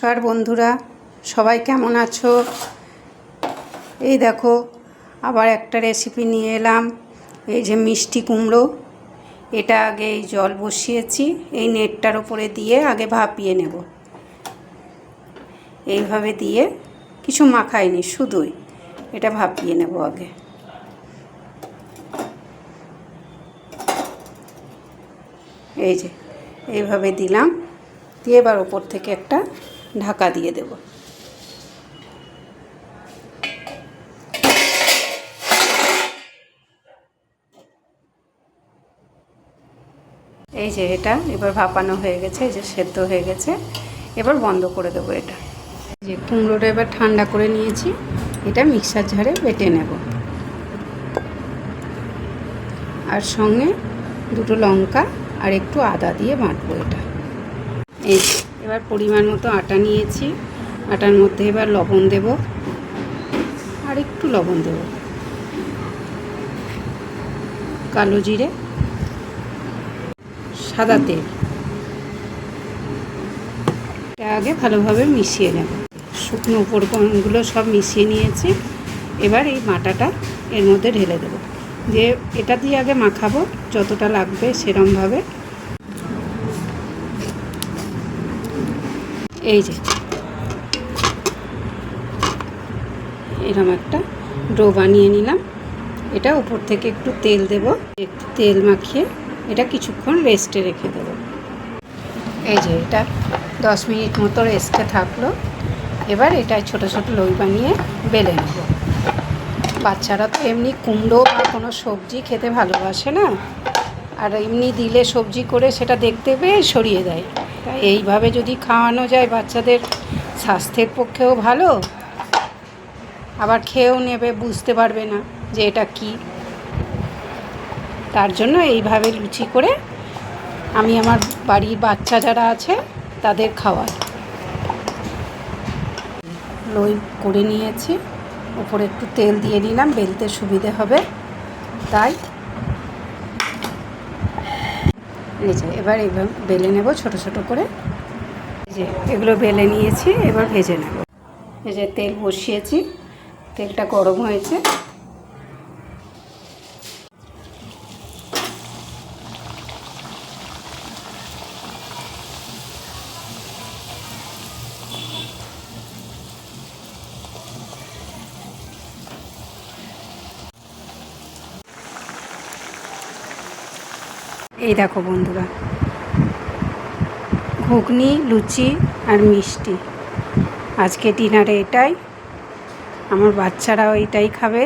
নমস্কার বন্ধুরা, সবাই কেমন আছো? এই দেখো আবার একটা রেসিপি নিয়ে এলাম। এই যে মিষ্টি কুমড়ো, এটা আগে এই জল বসিয়েছি, এই নেটটার উপরে দিয়ে আগে ভাপিয়ে নেব। এইভাবে দিয়ে কিছু মাখাইনি, শুধুই এটা ভাপিয়ে নেব আগে। এই যে এইভাবে দিলাম, দিয়ে এবার ওপর থেকে একটা ঢাকা দিয়ে দেব। এই যে এটা এবার ভাপানো হয়ে গেছে, এই যে সেদ্ধ হয়ে গেছে, এবার বন্ধ করে দেবো। এটা যে কুমড়োটা এবার ঠান্ডা করে নিয়েছি, এটা মিক্সার জারে বেটে নেব, আর সঙ্গে দুটো লঙ্কা আর একটু আদা দিয়ে বাটবো এটা। এই এবার পরিমাণ মতো আটা নিয়েছি, আটার মধ্যে এবার লবণ দেব, আর একটু লবণ দেব, কালো জিরে, সাদা তেল। এটা আগে ভালোভাবে মিশিয়ে নেব। শুকনো উপকরণগুলো সব মিশিয়ে নিয়েছি, এবার এই মাটাটা এর মধ্যে ঢেলে দেব, দিয়ে এটা দিয়ে আগে মাখাবো যতটা লাগবে সেরমভাবে। এই যে এরকম একটা ডো বানিয়ে নিলাম, এটা উপর থেকে একটু তেল দেব, একটু তেল মাখিয়ে এটা কিছুক্ষণ রেস্টে রেখে দেব। এই যে এটা 10 মিনিট মতো রেস্টে থাকলো। এবার এটা ছোট ছোট লই বানিয়ে বেলে নেব। বাচ্চারা তো এমনি কুমড়ো বা কোনো সবজি খেতে ভালোবাসে না, আর এমনি দিলে সবজি করে সেটা দেখতে বেশ সরিয়ে দেয়। তাই এইভাবে যদি খাওয়ানো যায় বাচ্চাদের, স্বাস্থ্যের পক্ষেও ভালো, আবার খেয়েও নেবে, বুঝতে পারবে না যে এটা কি। তার জন্য এইভাবে লুচি করে আমি আমার বাড়ির বাচ্চা যারা আছে তাদের খাওয়াই। লই করে নিয়েছি, উপরে একটু তেল দিয়ে নিলাম, বেলতে সুবিধে হবে তাই। এই যে এবার এইভাবে বেলে নেব ছোট ছোট করে। এই যে এগুলো বেলে নিয়েছি, এবার ভেজে নেব। এই যে তেল বসিয়েছি, তেলটা গরম হয়েছে। এই দেখো বন্ধুরা, ঘুগনি, লুচি আর মিষ্টি আজকে ডিনারে এটাই। আমার বাচ্চারাও এটাই খাবে।